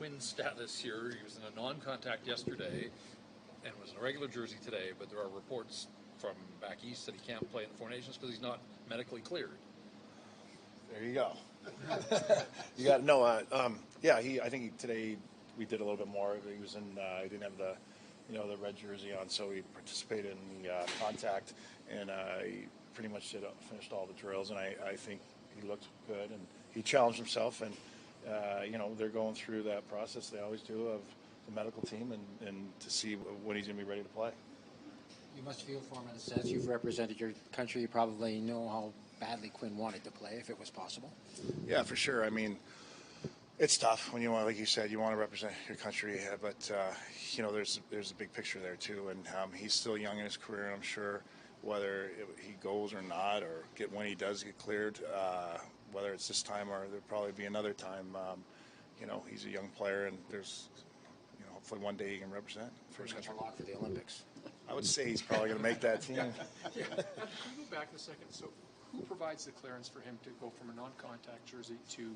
Quinn's status here? He was in a non-contact yesterday and was in a regular jersey today, but there are reports from back east that he can't play in the Four Nations because he's not medically cleared. There you go. You got no. Yeah, I think today we did a little bit more. He was in. He didn't have the red jersey on, so he participated in the contact, and he pretty much finished all the drills. And I think he looked good, and he challenged himself. And they're going through that process. They always do of the medical team, and to see when he's going to be ready to play. You must feel for him in a sense. You've represented your country. You probably know how badly Quinn wanted to play, if it was possible. Yeah, for sure. I mean, it's tough when you want, like you said, you want to represent your country, but there's a big picture there too, and he's still young in his career. And I'm sure whether he goes or not, or when he does get cleared, whether it's this time or there'll probably be another time. He's a young player, and there's hopefully one day he can represent for his country. A lot for the Olympics. I would say he's probably going to make that team. Can we go back a second? So, who provides the clearance for him to go from a non-contact jersey to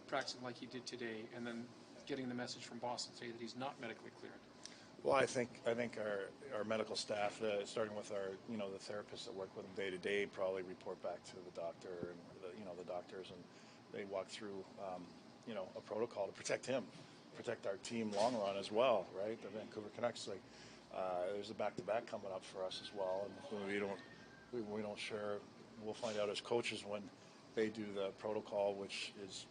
practicing like he did today, and then getting the message from Boston saying that he's not medically cleared? Well, I think our medical staff, starting with our the therapists that work with him day to day, probably report back to the doctor and the doctors, and they walk through a protocol to protect him, protect our team long run as well, right? The Vancouver Canucks, there's a back-to-back coming up for us as well, and we don't share. We'll find out as coaches when they do the protocol, which is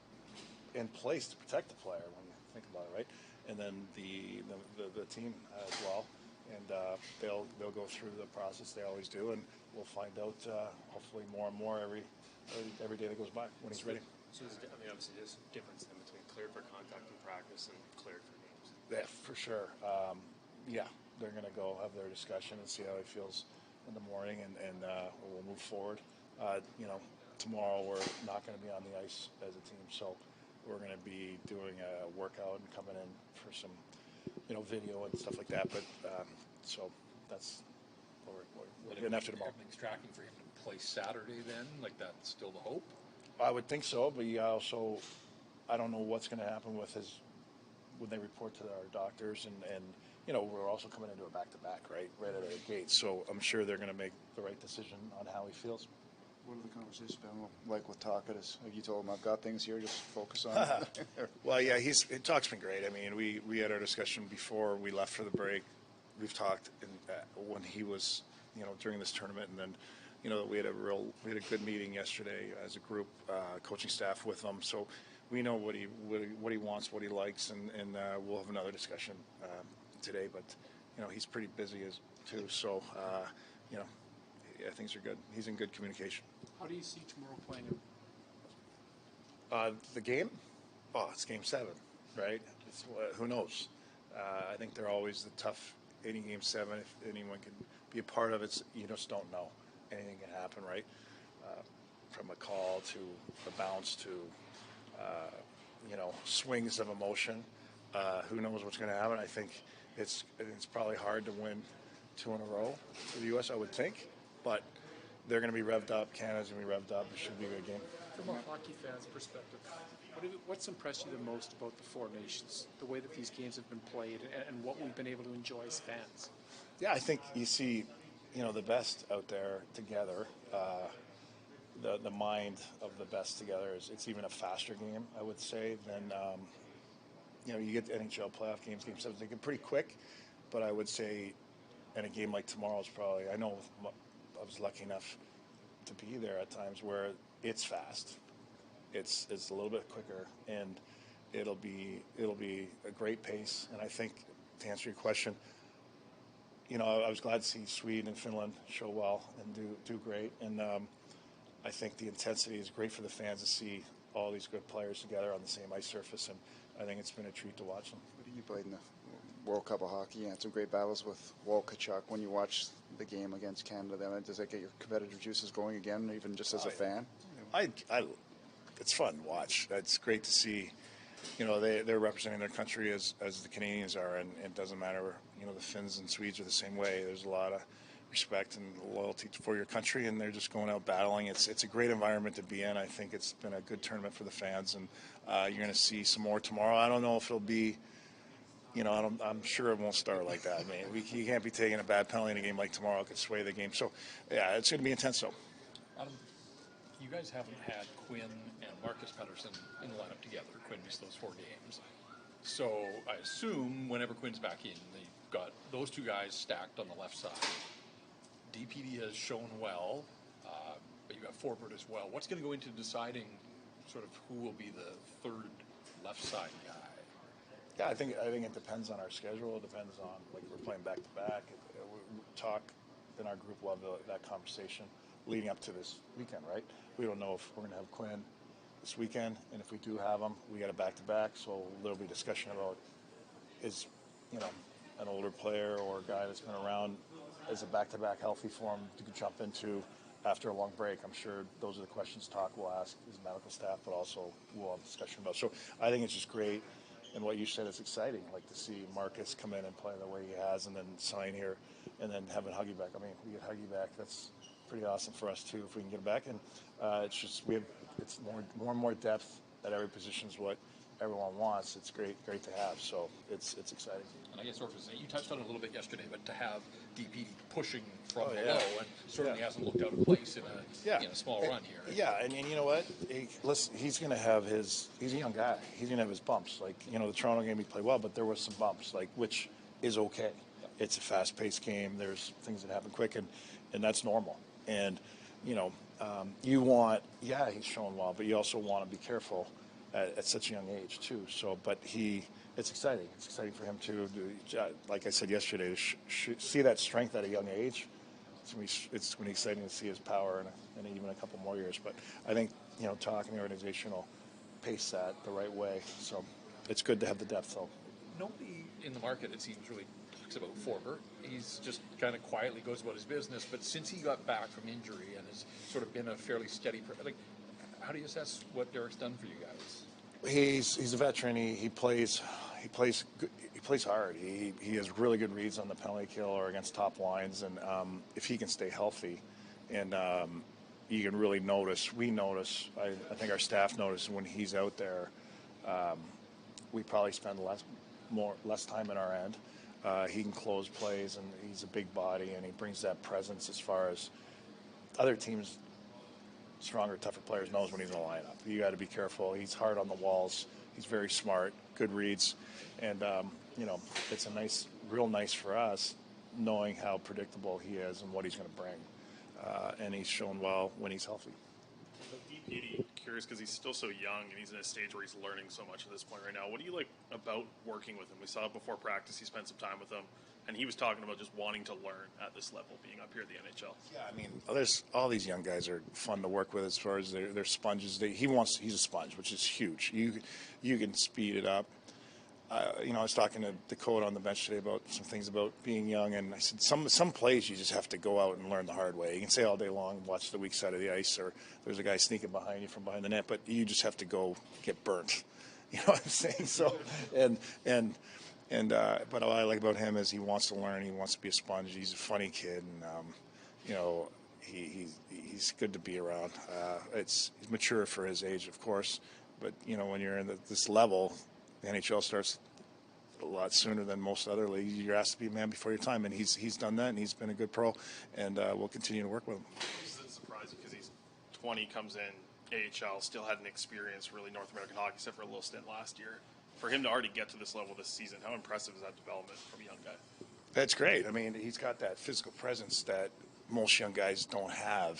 in place to protect the player when you think about it, right? And then the team as well, and they'll go through the process they always do, and we'll find out hopefully more and more every day that goes by when he's ready. So obviously there's a difference in between cleared for contact and practice and cleared for games. Yeah, for sure. They're going to go have their discussion and see how he feels in the morning, and we'll move forward. Tomorrow we're not going to be on the ice as a team, so we're going to be doing a workout and coming in for some, video and stuff like that. But so that's what we're getting after tomorrow. Everything's tracking for him to play Saturday then? Like, that's still the hope? I would think so, but I don't know what's going to happen with when they report to our doctors, and we're also coming into a back-to-back, right out of the gate. So I'm sure they're going to make the right decision on how he feels. What have the conversations been like with Talkett? Have you told him, I've got things here, just focus on it? Well, yeah, talk's been great. I mean, we had our discussion before we left for the break. We've talked when he was, during this tournament, and then, we had a good meeting yesterday as a group, coaching staff with him. So we know what he wants, what he likes, and we'll have another discussion today. But he's pretty busy too. So things are good. He's in good communication. How do you see tomorrow playing him? The game? Oh, it's Game 7, right? Who knows? I think they're always the tough. Any Game 7, if anyone can be a part of it, you just don't know. Anything can happen, right? From a call to a bounce to, swings of emotion. Who knows what's going to happen? I think it's probably hard to win 2 in a row for the U.S., I would think. But they're going to be revved up. Canada's going to be revved up. It should be a good game. From a hockey fan's perspective, what's impressed you the most about the Four Nations, the way that these games have been played, and what we've been able to enjoy as fans? Yeah, I think you see, the best out there together. The mind of the best together it's even a faster game, I would say, than you get the NHL playoff games, Game 7. They get pretty quick, but I would say, in a game like tomorrow's probably. I know I was lucky enough to be there at times where it's fast. It's a little bit quicker, and it'll be a great pace. And I think, to answer your question, I was glad to see Sweden and Finland show well and do great. And I think the intensity is great for the fans to see all these good players together on the same ice surface, and I think it's been a treat to watch them. You played in the World Cup of Hockey. You had some great battles with Walkachuk. When you watch the game against Canada, then does that get your competitive juices going again, even just as a fan? It's fun to watch. It's great to see. They're representing their country as the Canadians are, and it doesn't matter. The Finns and Swedes are the same way. There's a lot of respect and loyalty for your country, and they're just going out battling. It's a great environment to be in. I think it's been a good tournament for the fans, and you're going to see some more tomorrow. I don't know if it'll be, I'm sure it won't start like that. I mean, you can't be taking a bad penalty in a game like tomorrow. It could sway the game. So, yeah, it's going to be intense, though. You guys haven't had Quinn and Marcus Pettersson in the lineup together. Quinn missed those 4 games. So I assume whenever Quinn's back in, they've got those 2 guys stacked on the left side. DPD has shown well, but you got Forbert as well. What's going to go into deciding sort of who will be the third left side guy? Yeah, I think it depends on our schedule. It depends on, like, we're playing back to back. We talk in our group, love that conversation leading up to this weekend, right? We don't know if we're going to have Quinn this weekend, and if we do have him, we got a back to back. So there'll be discussion about is, an older player or a guy that's been around as a back to back healthy form to jump into after a long break. I'm sure those are the questions we'll ask as medical staff, but also we'll have discussion about. So I think it's just great. And what you said is exciting, like to see Marcus come in and play the way he has and then sign here and then having Huggy back. I mean, we get Huggy back. That's pretty awesome for us, too, if we can get him back. And it's just it's more and more depth at every position is what everyone wants. It's great to have. So it's exciting. And I guess you touched on it a little bit yesterday, but to have DPD pushing from Oh, below yeah. and certainly hasn't looked out of place in a small run here. Yeah, and you know what? Listen, he's going to have he's a young guy. He's going to have his bumps. Like, the Toronto game he played well, but there was some bumps, which is okay. It's a fast-paced game. There's things that happen quick, and that's normal. And, you want, he's showing well, but you also want to be careful at such a young age, too. So, but it's exciting. It's exciting for him to, like I said yesterday, to see that strength at a young age. It's going to be exciting to see his power in even a couple more years. But I think, talking the organization will pace that the right way. So it's good to have the depth, though. Nobody in the market, it seems, really talks about Forbert. He's just kind of quietly goes about his business. But since he got back from injury and has sort of been a fairly steady, how do you assess what Derek's done for you guys? He's a veteran. He plays hard. He has really good reads on the penalty kill or against top lines, and if he can stay healthy, and you can really notice. We notice. I think our staff notices when he's out there. We probably spend less time in our end. He can close plays, and he's a big body, and he brings that presence as far as other teams. Stronger, tougher players knows when he's in the lineup. You got to be careful. He's hard on the walls. He's very smart, good reads, and it's real nice for us knowing how predictable he is and what he's going to bring. And he's shown well when he's healthy. DPD, curious because he's still so young and he's in a stage where he's learning so much at this point right now. What do you like about working with him? We saw before practice, he spent some time with him. And he was talking about just wanting to learn at this level, being up here at the NHL. Yeah, I mean, there's all these young guys are fun to work with as far as they're sponges. He's a sponge, which is huge. You can speed it up. I was talking to Dakota on the bench today about some things about being young, and I said some plays you just have to go out and learn the hard way. You can say all day long, watch the weak side of the ice, or there's a guy sneaking behind you from behind the net, but you just have to go get burnt. You know what I'm saying? So, but what I like about him is he wants to learn. He wants to be a sponge. He's a funny kid, and he's good to be around. He's mature for his age, of course, but when you're in this level, the NHL starts a lot sooner than most other leagues. You're asked to be a man before your time, and he's done that, and he's been a good pro, and we'll continue to work with him. This is surprising because he's 20, comes in AHL, still hadn't experienced really North American hockey except for a little stint last year. For him to already get to this level this season, how impressive is that development from a young guy? That's great. I mean, he's got that physical presence that most young guys don't have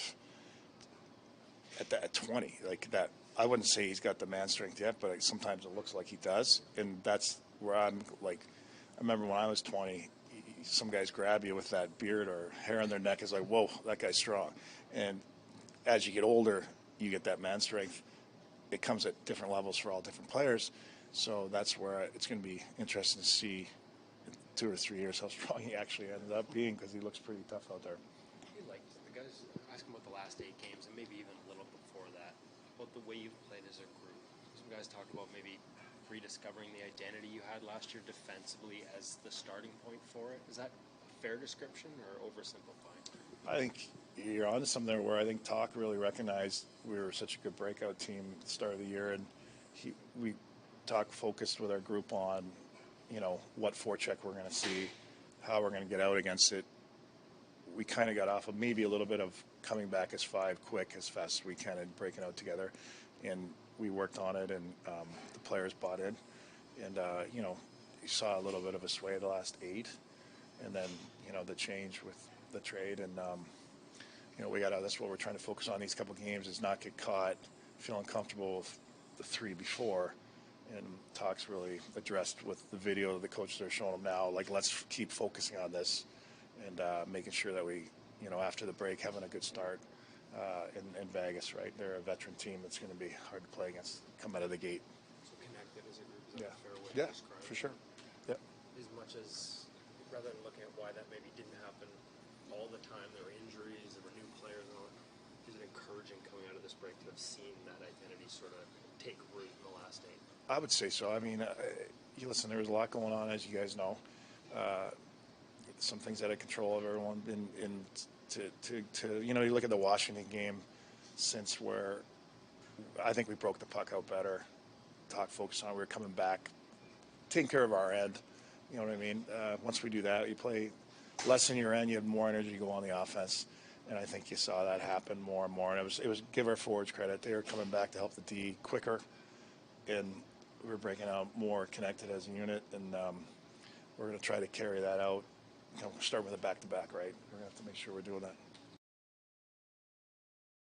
at 20. Like that, I wouldn't say he's got the man strength yet, but sometimes it looks like he does. And that's where I'm like, I remember when I was 20, some guys grab you with that beard or hair on their neck. It's like, whoa, that guy's strong. And as you get older, you get that man strength. It comes at different levels for all different players. So that's where it's going to be interesting to see in 2 or 3 years how strong he actually ended up being, because he looks pretty tough out there. He liked the guys asking about the last 8 games and maybe even a little before that, about the way you've played as a group. Some guys talked about maybe rediscovering the identity you had last year defensively as the starting point for it. Is that a fair description or oversimplifying? I think you're onto something there where I think Talk really recognized we were such a good breakout team at the start of the year, and we Talk focused with our group on, what forecheck we're going to see, how we're going to get out against it. We kind of got off of maybe a little bit of coming back as five quick as fast as we can and breaking out together, and we worked on it, and the players bought in, and you saw a little bit of a sway the last 8, and then the change with the trade, and that's what we're trying to focus on these couple games, is not get caught feeling comfortable with the 3 before. And Talk's really addressed with the video the coaches are showing them now, like, let's keep focusing on this and making sure that we, after the break, having a good start in Vegas, right? They're a veteran team that's going to be hard to play against, come out of the gate. So connected as a group is Yeah. a fair way Yeah, to describe for it. sure. Yeah. As much as, rather than looking at why that maybe didn't happen all the time, there were injuries, there were new players, and all that, is it encouraging coming out of this break to have seen that identity sort of take root in the last 8? I would say so. I mean, you listen, there was a lot going on, as you guys know. Some things out of control of everyone. You look at the Washington game, since where I think we broke the puck out better. Talk focused on, we were coming back, taking care of our end. You know what I mean? Once we do that, you play less in your end, you have more energy to go on the offense. And I think you saw that happen more and more. And it was give our forwards credit. They were coming back to help the D quicker, and we were breaking out more connected as a unit. And we're going to try to carry that out. Start with a back-to-back, right? We're going to have to make sure we're doing that.